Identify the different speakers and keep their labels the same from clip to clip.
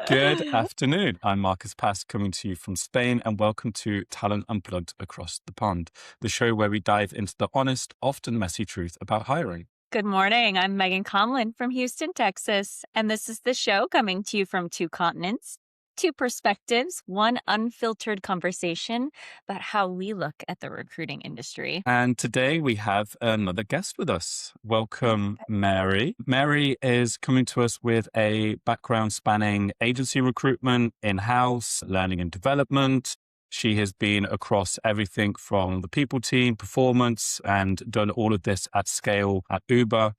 Speaker 1: Good afternoon. I'm Marcus Pask, coming to you from Spain, and welcome to Talent Unplugged Across the Pond, the show where we dive into the honest, often messy truth about hiring.
Speaker 2: Good morning. I'm Megan Conlon from Houston, Texas, and this is the show coming to you from two continents, two perspectives, one unfiltered conversation about how we look at the recruiting industry.
Speaker 1: And today we have another guest with us. Welcome, Mary. Mary is coming to us with a background spanning agency recruitment, in-house, learning and development. She has been across everything from the people team, performance, and done all of this at scale at Uber.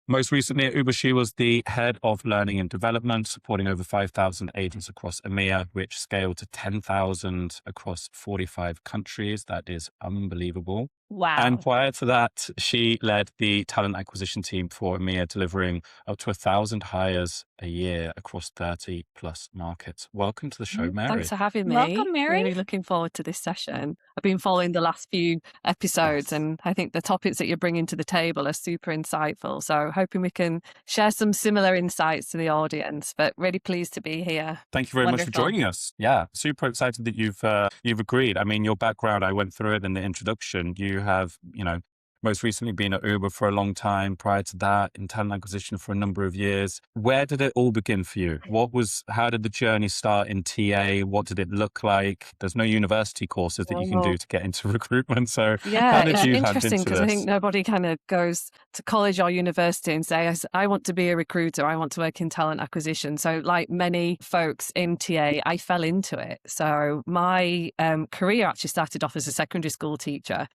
Speaker 1: Most recently at Uber, she was the head of learning and development, supporting over 5,000 agents across EMEA, which scaled to 10,000 across 45 countries. That is unbelievable.
Speaker 2: Wow.
Speaker 1: And prior to that, she led the talent acquisition team for EMEA, delivering up to 1,000 hires a year across 30 plus markets. Welcome to the show, Mary.
Speaker 3: Thanks for having me.
Speaker 2: Welcome, Mary.
Speaker 3: Really looking forward to this session. I've been following the last few episodes, and I think the topics that you're bringing to the table are super insightful. So hoping we can share some similar insights to the audience, but really pleased to be here.
Speaker 1: Thank you very much for
Speaker 2: Wonderful.
Speaker 1: joining us. Yeah, super excited that you've agreed. I mean, your background, I went through it in the introduction. You have, most recently been at Uber for a long time. Prior to that, in talent acquisition for a number of years. Where did it all begin for you? How did the journey start in TA? What did it look like? There's no university courses that you can do to get into recruitment. So how did
Speaker 3: it's
Speaker 1: you have
Speaker 3: interesting
Speaker 1: into
Speaker 3: because I
Speaker 1: this?
Speaker 3: think nobody kind of goes to college or university and say, I want to be a recruiter. I want to work in talent acquisition. So like many folks in TA, I fell into it. So my career actually started off as a secondary school teacher.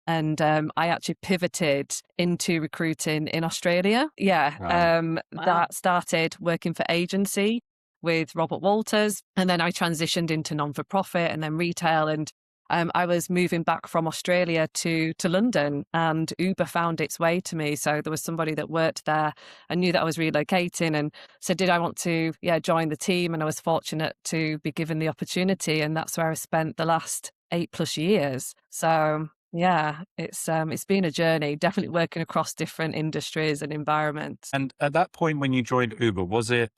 Speaker 3: And I actually pivoted into recruiting in Australia.
Speaker 2: Wow.
Speaker 3: That started working for agency with Robert Walters. And then I transitioned into non-for-profit and then retail. And I was moving back from Australia to London, and Uber found its way to me. So there was somebody that worked there and knew that I was relocating and said, did I want to join the team? And I was fortunate to be given the opportunity. And that's where I spent the last 8+ years. So yeah, it's been a journey, definitely working across different industries and environments.
Speaker 1: And at that point when you joined Uber, was it,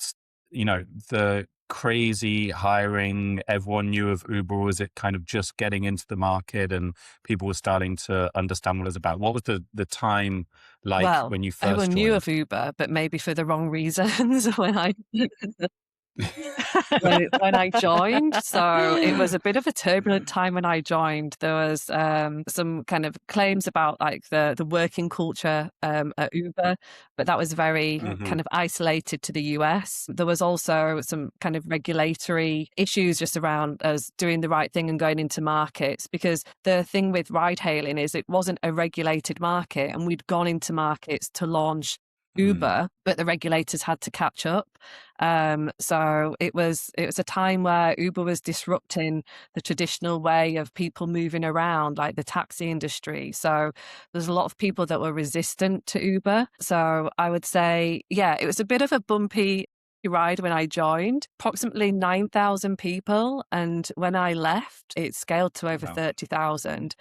Speaker 1: the crazy hiring everyone knew of Uber? Was it kind of just getting into the market and people were starting to understand what it was about? What was the time like when you first
Speaker 3: everyone
Speaker 1: joined?
Speaker 3: knew of Uber, but maybe for the wrong reasons when I when I joined. So it was a bit of a turbulent time when I joined. There was some kind of claims about like the working culture at Uber, but that was very kind of isolated to the US. There was also some kind of regulatory issues just around us doing the right thing and going into markets, because the thing with ride hailing is it wasn't a regulated market, and we'd gone into markets to launch Uber, but the regulators had to catch up. So it was a time where Uber was disrupting the traditional way of people moving around, like the taxi industry. So there's a lot of people that were resistant to Uber. So I would say, it was a bit of a bumpy ride when I joined, approximately 9,000 people. And when I left, it scaled to over 30,000.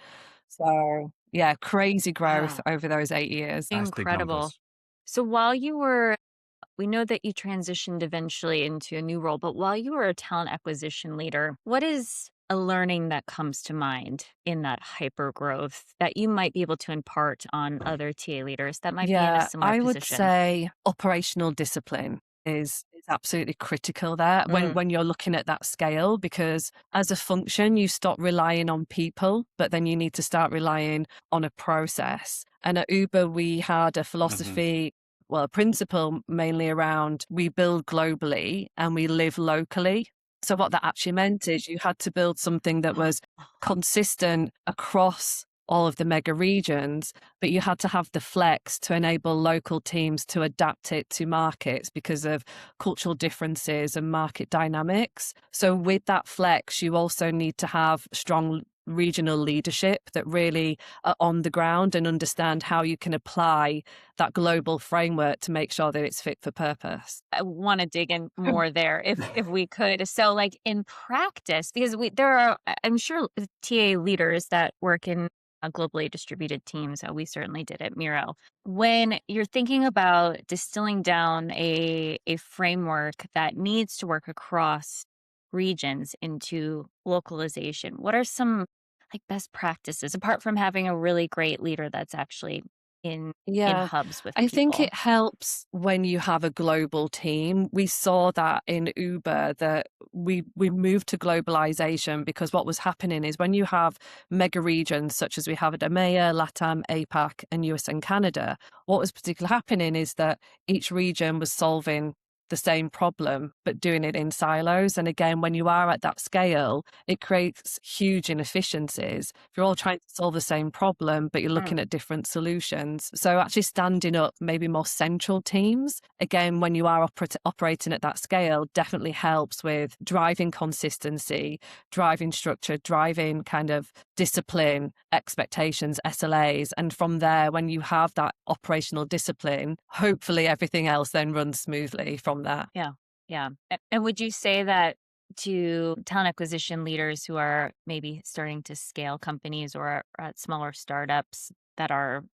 Speaker 3: So crazy growth over those 8 years.
Speaker 1: That's big
Speaker 2: Incredible.
Speaker 1: numbers.
Speaker 2: So we know that you transitioned eventually into a new role, but while you were a talent acquisition leader, what is a learning that comes to mind in that hyper growth that you might be able to impart on other TA leaders that might be in a similar
Speaker 3: I
Speaker 2: position?
Speaker 3: would say operational discipline is absolutely critical there when you're looking at that scale, because as a function, you stop relying on people, but then you need to start relying on a process. And at Uber, we had a philosophy, a principle mainly around we build globally and we live locally. So what that actually meant is you had to build something that was consistent across all of the mega regions, but you had to have the flex to enable local teams to adapt it to markets because of cultural differences and market dynamics. So with that flex, you also need to have strong regional leadership that really are on the ground and understand how you can apply that global framework to make sure that it's fit for purpose.
Speaker 2: I want to dig in more there if we could. So like in practice, because there are, I'm sure, TA leaders that work in globally distributed teams. We certainly did at Miro. When you're thinking about distilling down a framework that needs to work across regions into localization, what are some like best practices apart from having a really great leader that's actually in
Speaker 3: Yeah,
Speaker 2: hubs with
Speaker 3: I think
Speaker 2: people?
Speaker 3: it helps when you have a global team. We saw that in Uber that we moved to globalization because what was happening is when you have mega regions such as we have at EMEA, LATAM, APAC, and US and Canada, what was particularly happening is that each region was solving the same problem but doing it in silos. And again, when you are at that scale, it creates huge inefficiencies. If you're all trying to solve the same problem but you're looking at different solutions, so actually standing up maybe more central teams, again, when you are operating at that scale, definitely helps with driving consistency, driving structure, driving kind of discipline, expectations, SLAs. And from there, when you have that operational discipline, hopefully everything else then runs smoothly from that.
Speaker 2: Yeah. Yeah. And would you say that to talent acquisition leaders who are maybe starting to scale companies or are at smaller startups that are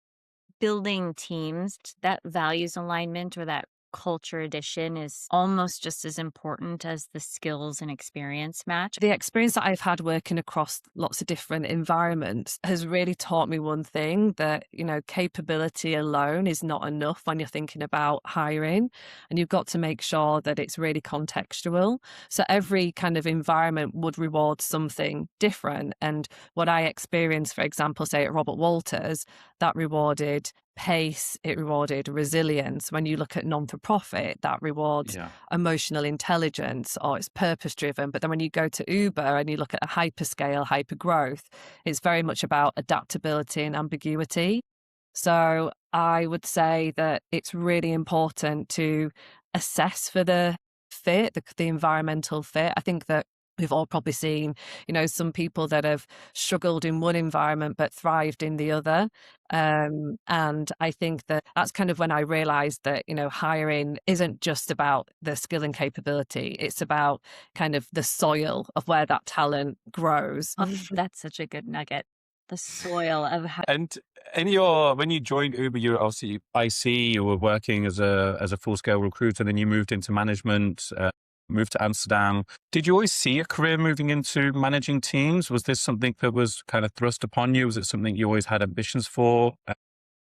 Speaker 2: building teams, that values alignment or that culture addition is almost just as important as the skills and experience match?
Speaker 3: The experience that I've had working across lots of different environments has really taught me one thing, that, capability alone is not enough when you're thinking about hiring, and you've got to make sure that it's really contextual. So every kind of environment would reward something different. And what I experienced, for example, say at Robert Walters, that rewarded pace, it rewarded resilience. When you look at non-for-profit, that rewards
Speaker 1: Yeah.
Speaker 3: emotional intelligence, or it's purpose driven. But then when you go to Uber and you look at a hyperscale, hyper growth, it's very much about adaptability and ambiguity. So I would say that it's really important to assess for the fit, the environmental fit. I think that we've all probably seen, some people that have struggled in one environment but thrived in the other. And I think that that's kind of when I realized that, hiring isn't just about the skill and capability. It's about kind of the soil of where that talent grows.
Speaker 2: Oh, that's such a good nugget. The soil of how.
Speaker 1: And when you joined Uber, you were obviously IC, you were working as a full scale recruiter, then you moved into management, moved to Amsterdam. Did you always see a career moving into managing teams? Was this something that was kind of thrust upon you? Was it something you always had ambitions for?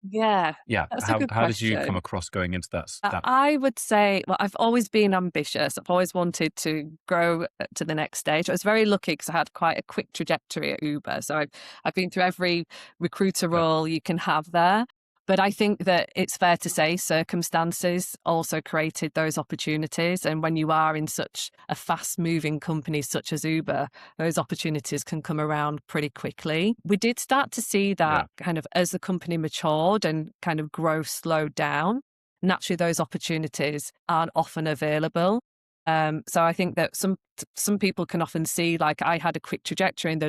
Speaker 3: Yeah,
Speaker 1: Yeah.
Speaker 3: that's a good
Speaker 1: How did you come
Speaker 3: question.
Speaker 1: across going into that?
Speaker 3: I would say, well, I've always been ambitious. I've always wanted to grow to the next stage. I was very lucky because I had quite a quick trajectory at Uber. So I've been through every recruiter
Speaker 1: Yeah.
Speaker 3: role you can have there. But I think that it's fair to say circumstances also created those opportunities. And when you are in such a fast moving company such as Uber, those opportunities can come around pretty quickly. We did start to see that kind of as the company matured and kind of growth slowed down. Naturally, those opportunities aren't often available. So I think that some people can often see, like, I had a quick trajectory and they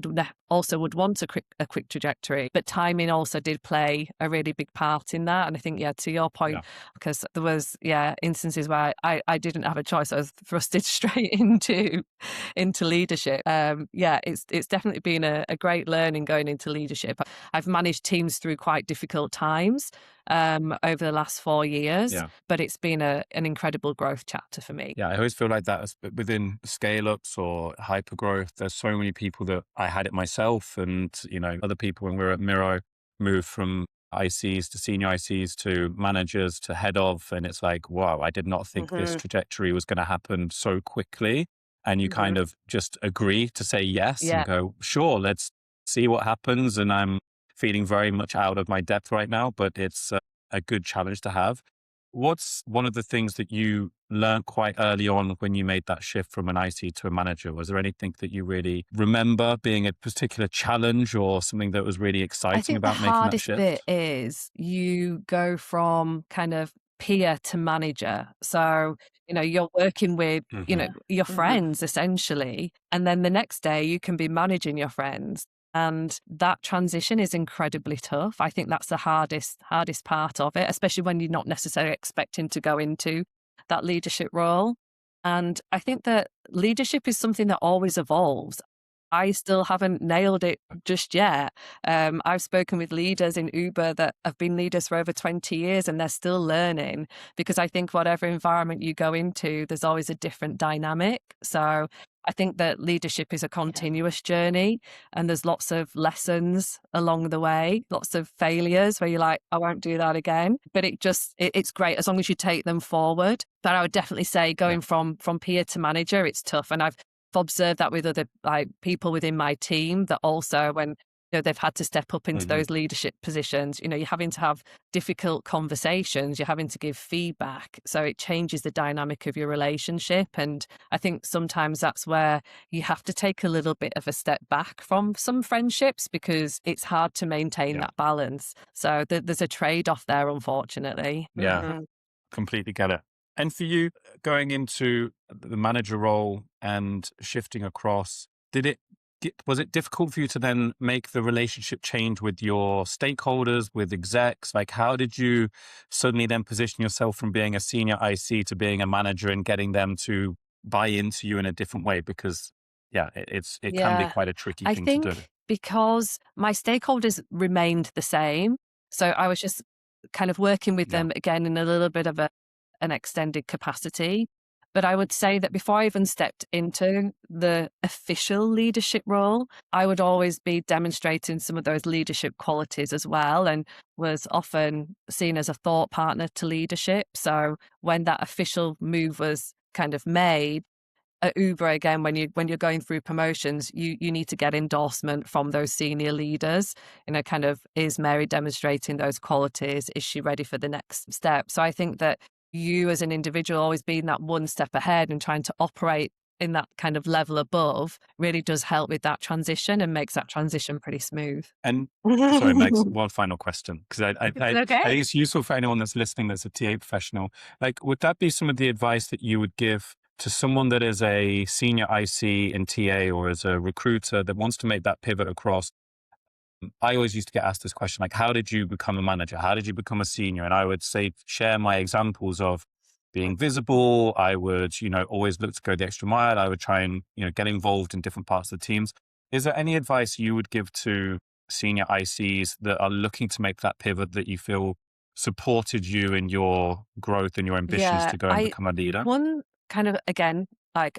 Speaker 3: also would want a quick trajectory, but timing also did play a really big part in that. And I think, to your point, because there was, instances where I didn't have a choice. I was thrusted straight into leadership. It's definitely been a great learning going into leadership. I've managed teams through quite difficult times over the last 4 years, but it's been an incredible growth chapter for me.
Speaker 1: Yeah, I always feel like that within scale-ups or hyper-growth, there's so many people that I had it myself and, other people when we were at Miro moved from ICs to senior ICs to managers to head of. And it's like, wow, I did not think this trajectory was going to happen so quickly. And you kind of just agree to say yes and go, sure, let's see what happens. And I'm feeling very much out of my depth right now, but it's a good challenge to have. What's one of the things that you learned quite early on when you made that shift from an IC to a manager? Was there anything that you really remember being a particular challenge or something that was really exciting about making that
Speaker 3: hardest
Speaker 1: shift?
Speaker 3: bit is you go from kind of peer to manager. So, you're working with, your friends essentially. And then the next day you can be managing your friends. And that transition is incredibly tough. I think that's the hardest part of it, especially when you're not necessarily expecting to go into that leadership role. And I think that leadership is something that always evolves. I still haven't nailed it just yet. I've spoken with leaders in Uber that have been leaders for over 20 years and they're still learning, because I think whatever environment you go into, there's always a different dynamic. So I think that leadership is a continuous journey, and there's lots of lessons along the way, lots of failures where you're like, I won't do that again. But it's great as long as you take them forward. But I would definitely say going from peer to manager, it's tough. And I've observed that with other people within my team, that also when they've had to step up into those leadership positions, you're having to have difficult conversations, you're having to give feedback, so it changes the dynamic of your relationship. And I think sometimes that's where you have to take a little bit of a step back from some friendships, because it's hard to maintain that balance. So there's a trade-off there, unfortunately.
Speaker 1: Completely get it. And for you, going into the manager role and shifting across, was it difficult for you to then make the relationship change with your stakeholders, with execs? Like, how did you suddenly then position yourself from being a senior IC to being a manager and getting them to buy into you in a different way? Because it can be quite a tricky thing to do.
Speaker 3: Because my stakeholders remained the same, so I was just kind of working with them again in a little bit of an extended capacity. But I would say that before I even stepped into the official leadership role, I would always be demonstrating some of those leadership qualities as well, and was often seen as a thought partner to leadership. So when that official move was kind of made, at Uber, again, when you're going through promotions, you need to get endorsement from those senior leaders. Kind of, is Mary demonstrating those qualities? Is she ready for the next step? So I think that you as an individual always being that one step ahead and trying to operate in that kind of level above really does help with that transition and makes that transition pretty smooth.
Speaker 1: And sorry, Megs, one final question, because I think it's useful for anyone that's listening that's a TA professional. Like, would that be some of the advice that you would give to someone that is a senior IC in TA or as a recruiter that wants to make that pivot across? I always used to get asked this question, like, how did you become a manager? How did you become a senior? And I would share my examples of being visible. I would, always look to go the extra mile. I would try and, get involved in different parts of the teams. Is there any advice you would give to senior ICs that are looking to make that pivot that you feel supported you in your growth and your ambitions to go and become a leader?
Speaker 3: One kind of, again,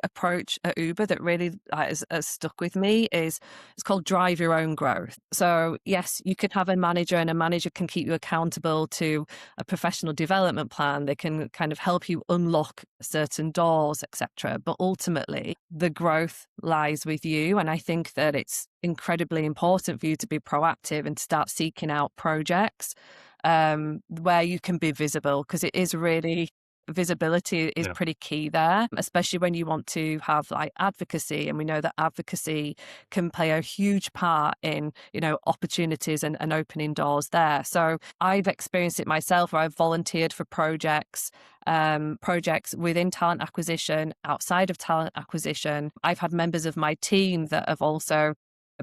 Speaker 3: approach at Uber that really has stuck with me is, it's called drive your own growth. So yes, you could have a manager, and a manager can keep you accountable to a professional development plan. They can kind of help you unlock certain doors, etc. But ultimately, the growth lies with you. And I think that it's incredibly important for you to be proactive and start seeking out projects where you can be visible, because it is really, visibility is pretty key there, especially when you want to have advocacy. And we know that advocacy can play a huge part in, opportunities and opening doors there. So I've experienced it myself, where I've volunteered for projects within talent acquisition, outside of talent acquisition. I've had members of my team that have also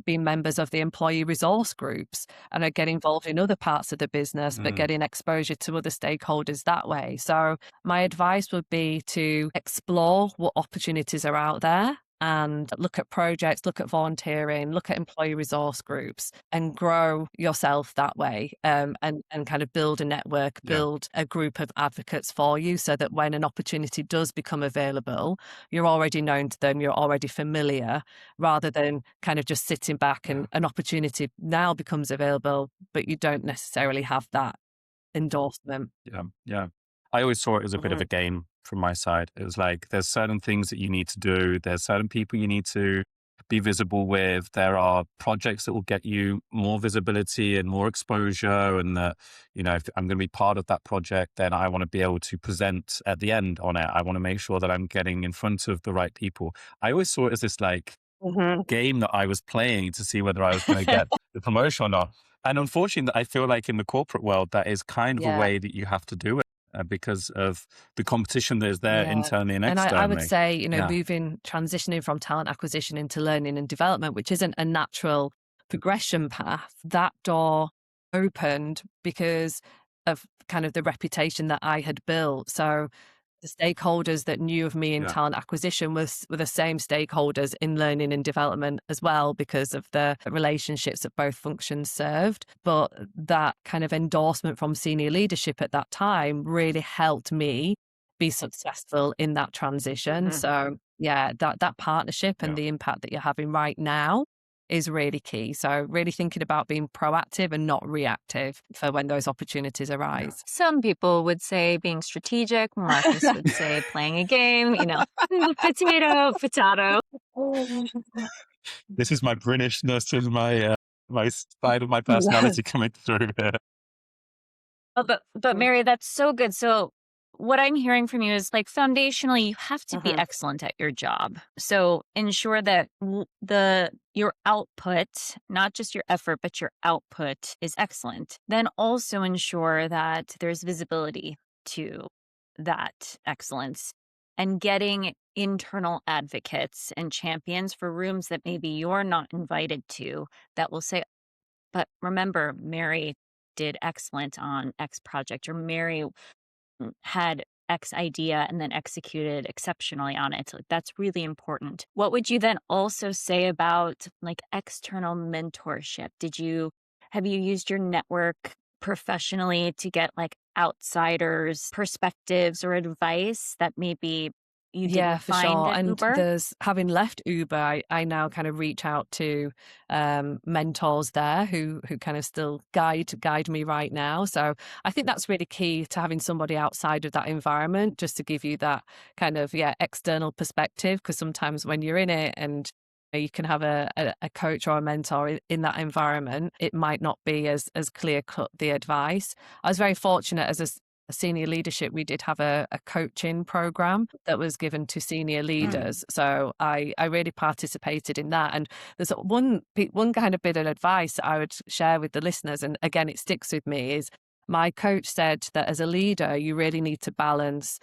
Speaker 3: been members of the employee resource groups and are getting involved in other parts of the business, but getting exposure to other stakeholders that way. So my advice would be to explore what opportunities are out there and look at projects, look at volunteering, look at employee resource groups, and grow yourself that way, and kind of build a network, build a group of advocates for you, so that when an opportunity does become available, you're already known to them, you're already familiar, rather than kind of just sitting back and an opportunity now becomes available, but you don't necessarily have that endorsement.
Speaker 1: Yeah. I always saw it as a bit of a game from my side. It was like, there's certain things that you need to do. There's certain people you need to be visible with. There are projects that will get you more visibility and more exposure. And that, if I'm going to be part of that project, then I want to be able to present at the end on it. I want to make sure that I'm getting in front of the right people. I always saw it as this game that I was playing to see whether I was going to get the promotion or not. And unfortunately, I feel like in the corporate world, that is kind of a way that you have to do it, because of the competition that is there internally and externally.
Speaker 3: And I would say, transitioning from talent acquisition into learning and development, which isn't a natural progression path, that door opened because of kind of the reputation that I had built. So the stakeholders that knew of me in talent acquisition were the same stakeholders in learning and development as well, because of the relationships that both functions served. But that kind of endorsement from senior leadership at that time really helped me be successful in that transition. So yeah, that partnership and the impact that you're having right now is really key. So really thinking about being proactive and not reactive for when those opportunities arise.
Speaker 2: Some people would say being strategic. Marcus would say playing a game, potato, potato.
Speaker 1: This is my Britishness and my side of my personality coming through here.
Speaker 2: Oh, but Mary, that's so good. So what I'm hearing from you is like foundationally, you have to be excellent at your job. So ensure that your output, not just your effort, but your output is excellent. Then also ensure that there's visibility to that excellence and getting internal advocates and champions for rooms that maybe you're not invited to that will say, but remember, Mary did excellent on X project, or Mary had X idea and then executed exceptionally on it. Like, that's really important. What would you then also say about like external mentorship? Have you used your network professionally to get like outsiders' perspectives or advice that maybe you didn't
Speaker 3: For
Speaker 2: find
Speaker 3: sure.
Speaker 2: at
Speaker 3: And
Speaker 2: Uber?
Speaker 3: having left Uber, I now kind of reach out to mentors there who kind of still guide me right now. So I think that's really key, to having somebody outside of that environment, just to give you that kind of external perspective. Because sometimes when you're in it and you can have a coach or a mentor in that environment, it might not be as clear cut, the advice. I was very fortunate as a senior leadership. We did have a coaching program that was given to senior leaders. So I really participated in that. And there's one kind of bit of advice that I would share with the listeners, and again, it sticks with me, is my coach said that as a leader, you really need to balance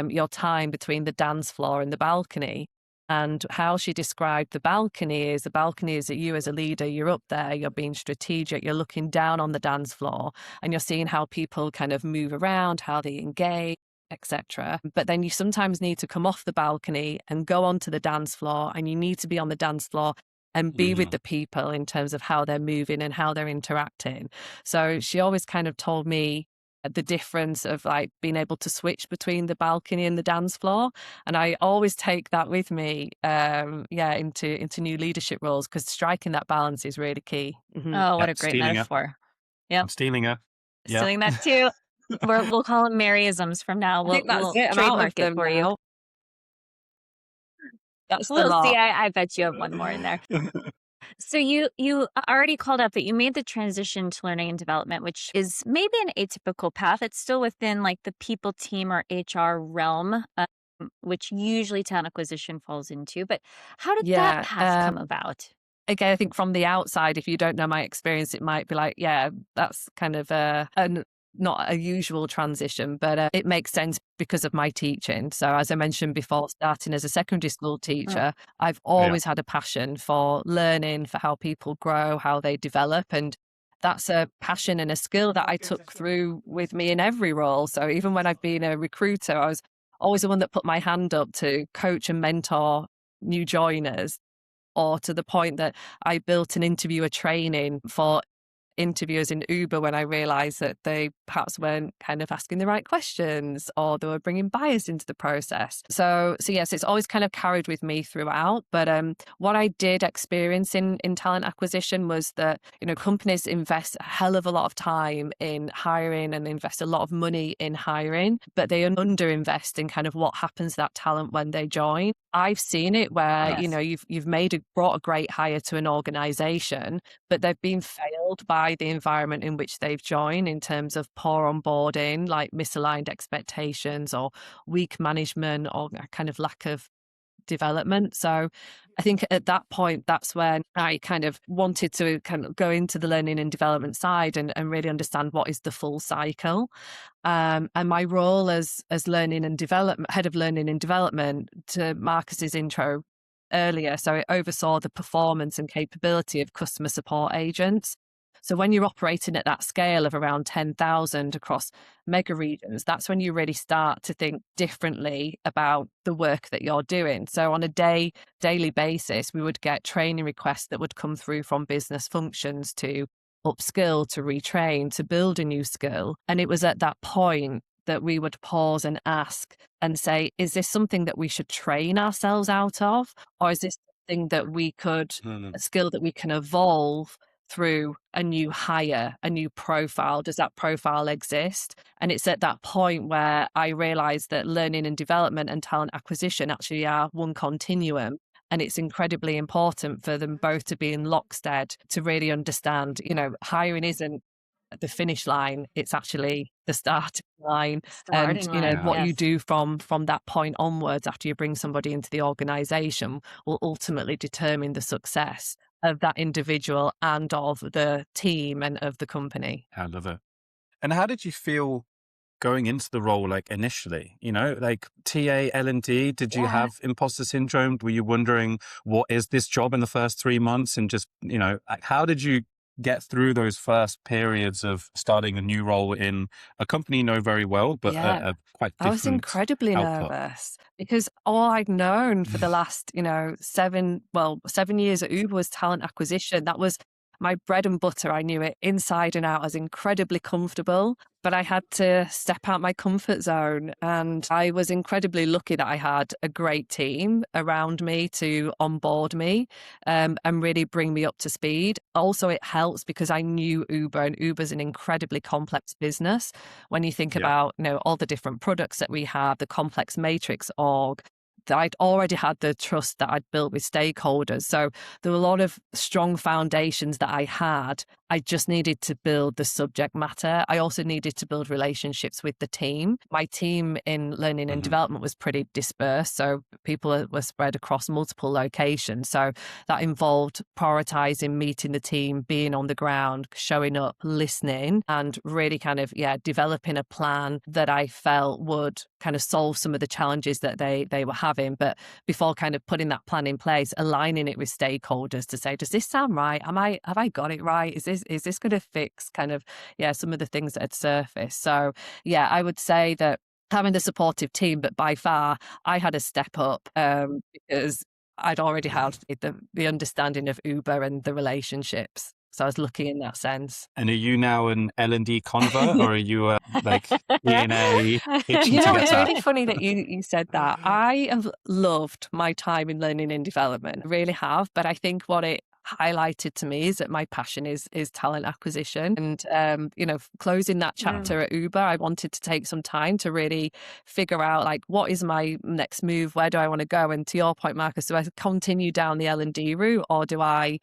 Speaker 3: your time between the dance floor and the balcony. And how she described the balcony is that you as a leader, you're up there, you're being strategic, you're looking down on the dance floor and you're seeing how people kind of move around, how they engage, etc. But then you sometimes need to come off the balcony and go onto the dance floor, and you need to be on the dance floor and be with the people in terms of how they're moving and how they're interacting. So she always kind of told me the difference of like being able to switch between the balcony and the dance floor. And I always take that with me into new leadership roles, because striking that balance is really key.
Speaker 2: Oh, what a great metaphor. Yep.
Speaker 1: I'm stealing her.
Speaker 2: Stealing that too. We'll call them Maryisms from now.
Speaker 3: I think that's
Speaker 2: we'll
Speaker 3: it.
Speaker 2: trademark it for you.
Speaker 3: That's the
Speaker 2: We'll
Speaker 3: lot.
Speaker 2: see. I bet you have one more in there. So you already called out that you made the transition to learning and development, which is maybe an atypical path. It's still within like the people, team, or HR realm, which usually talent acquisition falls into. But how did that path come about?
Speaker 3: Again, I think from the outside, if you don't know my experience, it might be like, that's kind of not a usual transition, but it makes sense because of my teaching. So as I mentioned before, starting as a secondary school teacher, I've always had a passion for learning, for how people grow, how they develop. And that's a passion and a skill that I took through with me in every role. So even when I've been a recruiter, I was always the one that put my hand up to coach and mentor new joiners, or to the point that I built an interviewer training for interviewers in Uber when I realized that they perhaps weren't kind of asking the right questions, or they were bringing bias into the process. So yes, it's always kind of carried with me throughout. But what I did experience in talent acquisition was that, companies invest a hell of a lot of time in hiring and invest a lot of money in hiring, but they underinvest in kind of what happens to that talent when they join. I've seen it where, you've brought a great hire to an organization, but they've been failed by the environment in which they've joined in terms of poor onboarding, like misaligned expectations or weak management or a kind of lack of development. So I think at that point, that's when I kind of wanted to kind of go into the learning and development side and really understand what is the full cycle. And my role as learning and development, head of learning and development, to Marcus's intro earlier, so it oversaw the performance and capability of customer support agents. So when you're operating at that scale of around 10,000 across mega regions, that's when you really start to think differently about the work that you're doing. So on a daily basis, we would get training requests that would come through from business functions to upskill, to retrain, to build a new skill. And it was at that point that we would pause and ask and say, is this something that we should train ourselves out of? Or is this something that we could, a skill that we can evolve through a new hire, a new profile? Does that profile exist? And it's at that point where I realized that learning and development and talent acquisition actually are one continuum. And it's incredibly important for them both to be in lockstep to really understand, hiring isn't the finish line, it's actually the starting line. And what you do from that point onwards after you bring somebody into the organization will ultimately determine the success of that individual and of the team and of the company.
Speaker 1: I love it. And how did you feel going into the role, like initially, like TA, L&D, did you have imposter syndrome? Were you wondering, what is this job in the first 3 months? And just, like, how did you get through those first periods of starting a new role in a company you know very well, but a quite different
Speaker 3: I was incredibly nervous because all I'd known for the last, 7 years at Uber was talent acquisition. That was my bread and butter. I knew it inside and out. I was incredibly comfortable, but I had to step out my comfort zone. And I was incredibly lucky that I had a great team around me to onboard me and really bring me up to speed. Also, it helps because I knew Uber, and Uber's an incredibly complex business. When you think about, all the different products that we have, the complex matrix org, I'd already had the trust that I'd built with stakeholders. So there were a lot of strong foundations that I had. I just needed to build the subject matter. I also needed to build relationships with the team. My team in learning and development was pretty dispersed. So people were spread across multiple locations. So that involved prioritizing meeting the team, being on the ground, showing up, listening, and really kind of, developing a plan that I felt would kind of solve some of the challenges that they were having. But before kind of putting that plan in place, aligning it with stakeholders to say, does this sound right? Have I got it right? Is this going to fix kind of, some of the things that had surfaced? So, I would say that having the supportive team, but by far, I had a step up because I'd already had the understanding of Uber and the relationships. So I was lucky in that sense.
Speaker 1: And are you now an L&D convert, or are you like DNA itching to get
Speaker 3: it's
Speaker 1: that?
Speaker 3: really funny that you said that. I have loved my time in learning and development. I really have. But I think what it highlighted to me is that my passion is talent acquisition. And, closing that chapter at Uber, I wanted to take some time to really figure out, like, what is my next move? Where do I want to go? And to your point, Marcus, do I continue down the L&D route, or do I,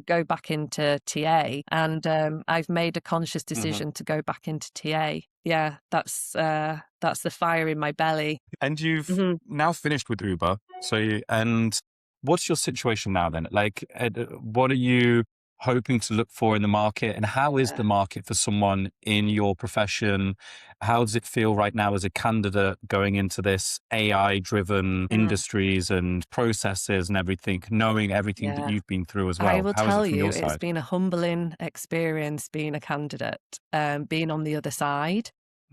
Speaker 3: go back into TA? And I've made a conscious decision to go back into TA. Yeah, that's the fire in my belly.
Speaker 1: And you've now finished with Uber. And what's your situation now then? Like, what are you hoping to look for in the market, and how is the market for someone in your profession? How does it feel right now as a candidate going into this AI-driven industries and processes and everything, knowing everything that you've been through as well?
Speaker 3: I will tell you,
Speaker 1: it's
Speaker 3: been a humbling experience being a candidate, being on the other side.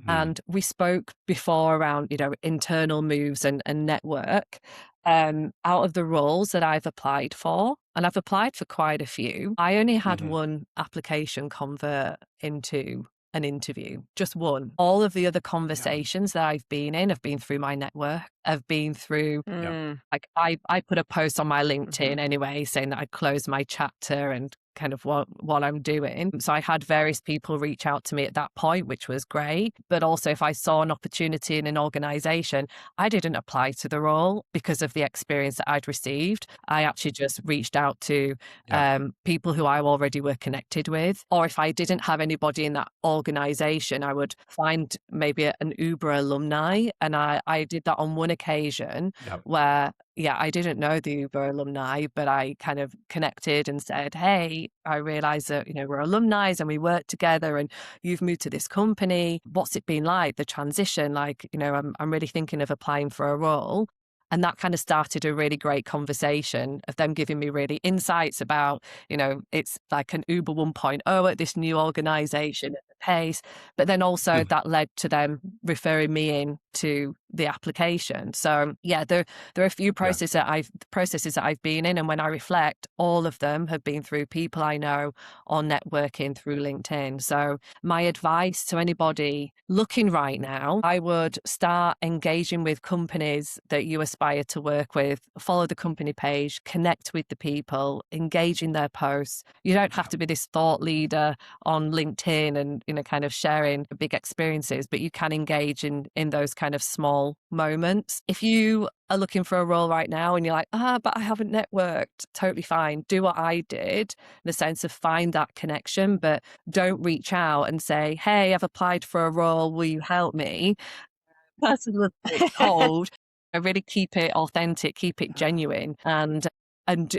Speaker 3: And we spoke before around, internal moves and network. Out of the roles that I've applied for, and I've applied for quite a few, I only had one application convert into an interview, just one. All of the other conversations that I've been in have been through my network, have been through, like I put a post on my LinkedIn anyway saying that I'd closed my chapter and kind of what I'm doing. So I had various people reach out to me at that point, which was great. But also if I saw an opportunity in an organization, I didn't apply to the role because of the experience that I'd received. I actually just reached out to people who I already were connected with. Or if I didn't have anybody in that organization, I would find maybe an Uber alumni. And I did that on one occasion where I didn't know the Uber alumni, but I kind of connected and said, hey, I realize that, we're alumni and we work together and you've moved to this company. What's it been like, the transition? Like, I'm really thinking of applying for a role. And that kind of started a really great conversation of them giving me really insights about, it's like an Uber 1.0 at this new organization at the pace. But then also that led to them referring me in to the application. So yeah, there are a few processes that I've been in. And when I reflect, all of them have been through people I know or networking through LinkedIn. So my advice to anybody looking right now, I would start engaging with companies that you aspire to work with, follow the company page, connect with the people, engage in their posts. You don't have to be this thought leader on LinkedIn and, kind of sharing big experiences, but you can engage in those kind of small moments. If you are looking for a role right now and you're like, but I haven't networked, totally fine. Do what I did in the sense of find that connection, but don't reach out and say, hey, I've applied for a role. Will you help me? That's a little bit cold. I really keep it authentic, keep it genuine, and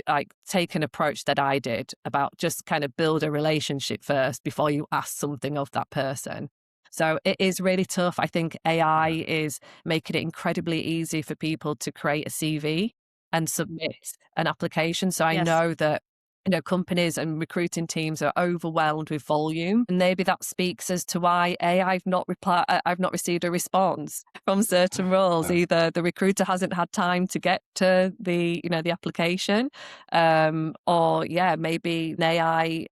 Speaker 3: like take an approach that I did about just kind of build a relationship first before you ask something of that person. So it is really tough. I think AI is making it incredibly easy for people to create a CV and submit an application. So I know that companies and recruiting teams are overwhelmed with volume, and maybe that speaks as to why I've not received a response from certain roles. Either the recruiter hasn't had time to get to the application, or maybe an AI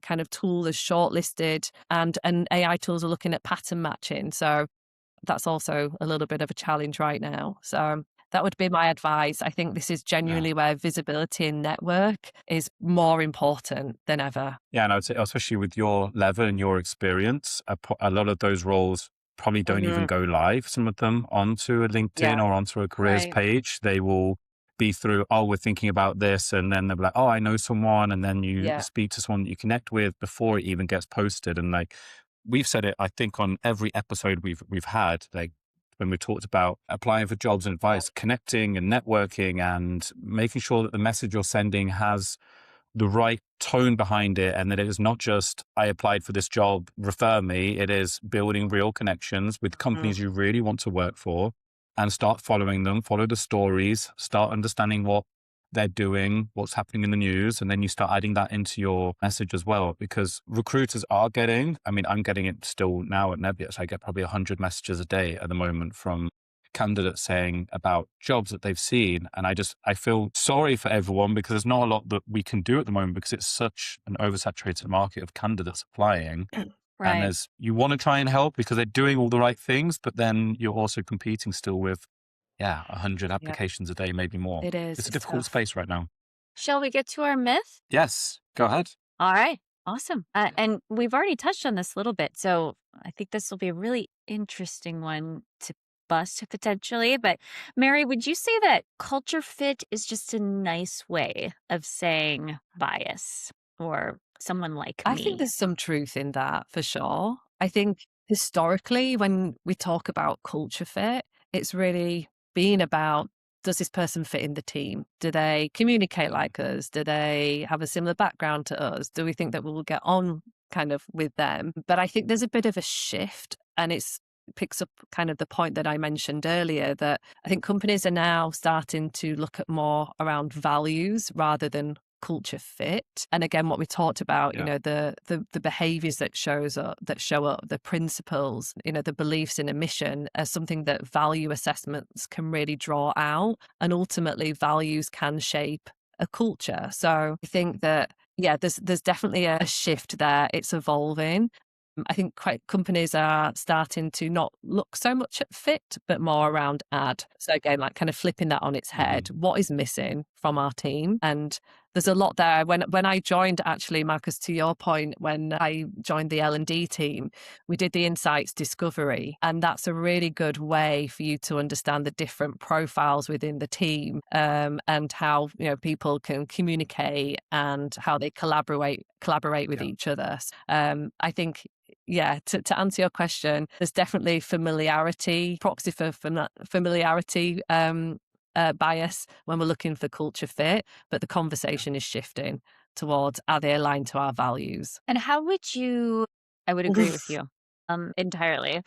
Speaker 3: kind of tool is shortlisted, and AI tools are looking at pattern matching. So that's also a little bit of a challenge right now. So that would be my advice. I think this is genuinely where visibility and network is more important than ever.
Speaker 1: Yeah, and I would say, especially with your level and your experience, a lot of those roles probably don't even go live, some of them, onto a LinkedIn or onto a careers page. They will be through, we're thinking about this, and then they'll be like, I know someone, and then you speak to someone that you connect with before it even gets posted. And like, we've said it, I think, on every episode we've had, like, when we talked about applying for jobs and advice, connecting and networking and making sure that the message you're sending has the right tone behind it, and that it is not just, I applied for this job, refer me. It is building real connections with companies you really want to work for, and start following them, follow the stories, start understanding what they're doing, what's happening in the news, and then you start adding that into your message as well. Because recruiters are getting, I'm getting it still now at Nebius. I get probably 100 messages a day at the moment from candidates saying about jobs that they've seen. And I feel sorry for everyone, because there's not a lot that we can do at the moment, because it's such an oversaturated market of candidates applying. And you want to try and help because they're doing all the right things, but then you're also competing still with 100 applications a day, maybe more.
Speaker 3: It is.
Speaker 1: It's a difficult space right now.
Speaker 2: Shall we get to our myth?
Speaker 1: Yes, go ahead.
Speaker 2: All right. Awesome. And we've already touched on this a little bit, so I think this will be a really interesting one to bust potentially. But Mary, would you say that culture fit is just a nice way of saying bias or someone like me?
Speaker 3: I think there's some truth in that for sure. I think historically, when we talk about culture fit, it's really been about, does this person fit in the team? Do they communicate like us? Do they have a similar background to us? Do we think that we will get on kind of with them? But I think there's a bit of a shift, and it's picks up kind of the point that I mentioned earlier, that I think companies are now starting to look at more around values rather than culture fit. And again, what we talked about, the behaviors that show up, the principles, the beliefs in a mission, as something that value assessments can really draw out, and ultimately values can shape a culture. So I think that there's definitely a shift there. It's evolving. I think companies are starting to not look so much at fit, but more around add. So again, like kind of flipping that on its head. What is missing from our team? And there's a lot there. When I joined, actually, Marcus, to your point, when I joined the L&D team, we did the insights discovery. And that's a really good way for you to understand the different profiles within the team, and how people can communicate and how they collaborate with each other. I think, to answer your question, there's definitely familiarity, proxy for familiarity bias when we're looking for culture fit, but the conversation is shifting towards, are they aligned to our values?
Speaker 2: And how would you, I would agree with you entirely.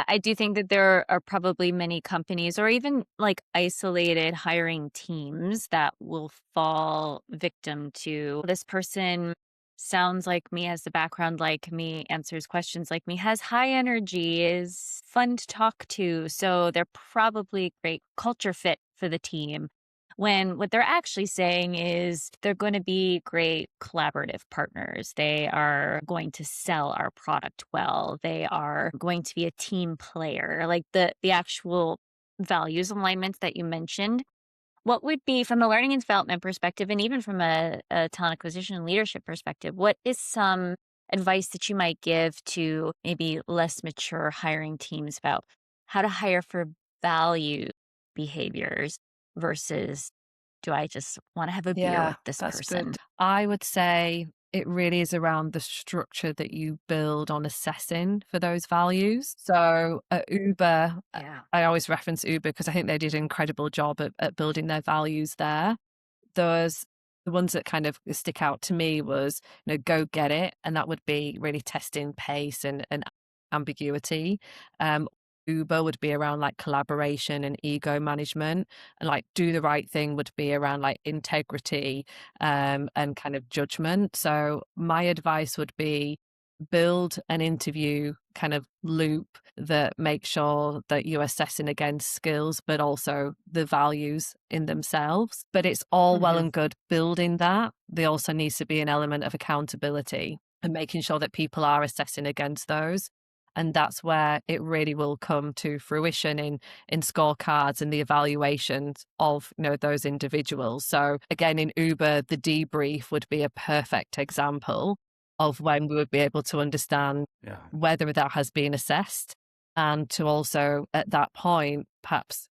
Speaker 2: I do think that there are probably many companies or even like isolated hiring teams that will fall victim to this person sounds like me, has the background like me, answers questions like me, has high energy, is fun to talk to. So they're probably great culture fit for the team. When what they're actually saying is they're going to be great collaborative partners. They are going to sell our product well. They are going to be a team player. Like the actual values alignment that you mentioned. What would be, from a learning and development perspective, and even from a talent acquisition and leadership perspective, what is some advice that you might give to maybe less mature hiring teams about how to hire for value behaviors versus do I just want to have a beer
Speaker 3: Yeah,
Speaker 2: with this
Speaker 3: that's
Speaker 2: person?
Speaker 3: good. I would say it really is around the structure that you build on assessing for those values. So at Uber,
Speaker 2: Yeah.
Speaker 3: I always reference Uber because I think they did an incredible job at building their values there. Those the ones that kind of stick out to me was, go get it. And that would be really testing pace and ambiguity. Um, Uber would be around like collaboration and ego management, and like do the right thing would be around like integrity and kind of judgment. So my advice would be build an interview kind of loop that makes sure that you're assessing against skills, but also the values in themselves. But it's all well and good building that. There also needs to be an element of accountability and making sure that people are assessing against those. And that's where it really will come to fruition in scorecards and the evaluations of those individuals. So again, in Uber, the debrief would be a perfect example of when we would be able to understand whether that has been assessed, and to also at that point perhaps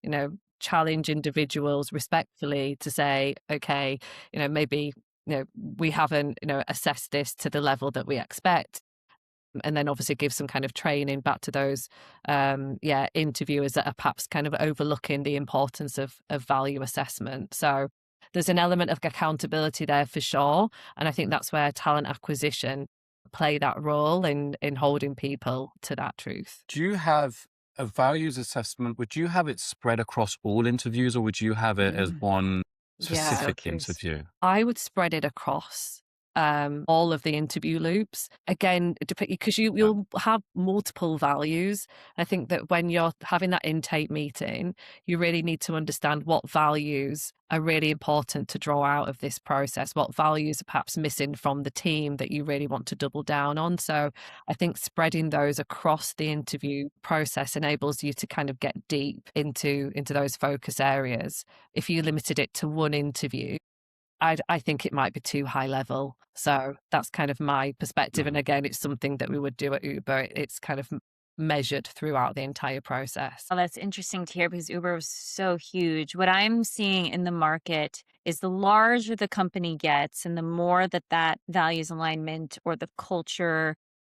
Speaker 3: challenge individuals respectfully to say, okay, maybe we haven't assessed this to the level that we expect, and then obviously give some kind of training back to those interviewers that are perhaps kind of overlooking the importance of value assessment. So there's an element of accountability there for sure, and I think that's where talent acquisition play that role in holding people to that truth.
Speaker 1: Do you have a values assessment? Would you have it spread across all interviews, or would you have it as one specific interview?
Speaker 3: I would spread it across all of the interview loops. Again, because you'll have multiple values. I think that when you're having that intake meeting, you really need to understand what values are really important to draw out of this process, what values are perhaps missing from the team that you really want to double down on. So I think spreading those across the interview process enables you to kind of get deep into those focus areas. If you limited it to one interview, I think it might be too high level. So that's kind of my perspective. And again, it's something that we would do at Uber. It's kind of measured throughout the entire process.
Speaker 2: Oh, that's interesting to hear because Uber was so huge. What I'm seeing in the market is the larger the company gets and the more that values alignment or the culture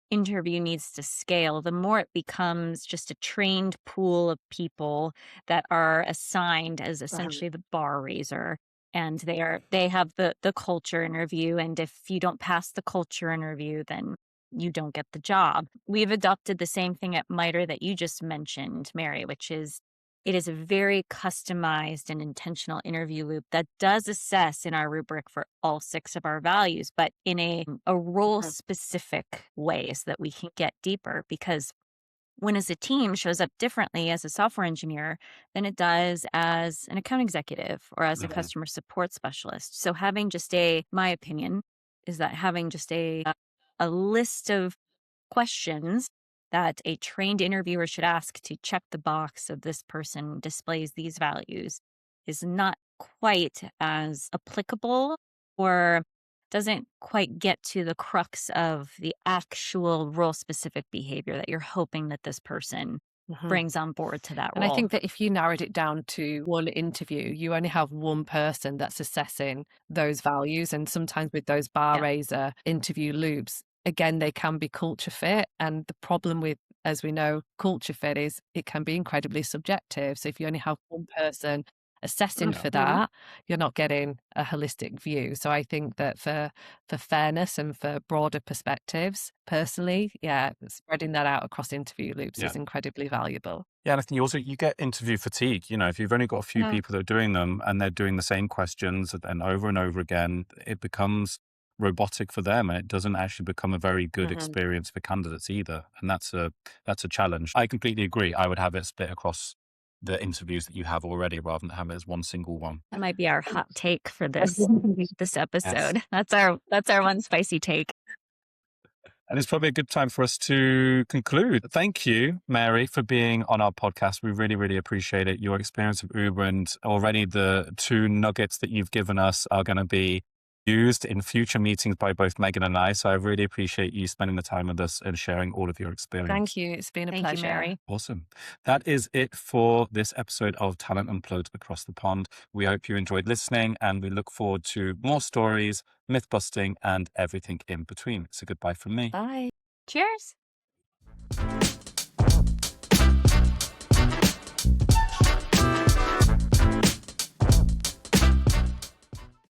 Speaker 2: interview needs to scale, the more it becomes just a trained pool of people that are assigned as essentially the bar raiser. And they have the culture interview. And if you don't pass the culture interview, then you don't get the job. We've adopted the same thing at MITRE that you just mentioned, Mary, which is it is a very customized and intentional interview loop that does assess in our rubric for all 6 of our values, but in a role specific way so that we can get deeper. Because when as a team shows up differently as a software engineer than it does as an account executive or as a customer support specialist. So having just my opinion is that having just a list of questions that a trained interviewer should ask to check the box of this person displays these values is not quite as applicable or doesn't quite get to the crux of the actual role specific behavior that you're hoping that this person brings on board to that
Speaker 3: And
Speaker 2: role.
Speaker 3: I think that if you narrowed it down to one interview, you only have one person that's assessing those values. And sometimes with those bar raiser interview loops, again, they can be culture fit. And the problem with, as we know, culture fit is it can be incredibly subjective. So if you only have one person assessing for
Speaker 2: Mhm.
Speaker 3: that, you're not getting a holistic view. So I think that for fairness and for broader perspectives, personally, spreading that out across interview loops
Speaker 1: Yeah.
Speaker 3: is incredibly valuable.
Speaker 1: Yeah, and I think you get interview fatigue. If you've only got a few people that are doing them and they're doing the same questions and over again, it becomes robotic for them, and it doesn't actually become a very good experience for candidates either. And that's a challenge. I completely agree. I would have it split across the interviews that you have already rather than have it as one single one.
Speaker 2: That might be our hot take for this
Speaker 1: Yes.
Speaker 2: episode. That's our one spicy take.
Speaker 1: And it's probably a good time for us to conclude. Thank you, Mary, for being on our podcast. We really, really appreciate it. Your experience of Uber, and already the 2 nuggets that you've given us are going to be used in future meetings by both Megan and I. So I really appreciate you spending the time with us and sharing all of your experience.
Speaker 3: Thank you. It's been a
Speaker 2: Thank
Speaker 3: pleasure.
Speaker 2: you, Mary.
Speaker 1: Awesome. That is it for this episode of Talent Unplugged Across the Pond. We hope you enjoyed listening, and we look forward to more stories, myth busting, and everything in between. So goodbye from me.
Speaker 3: Bye.
Speaker 2: Cheers.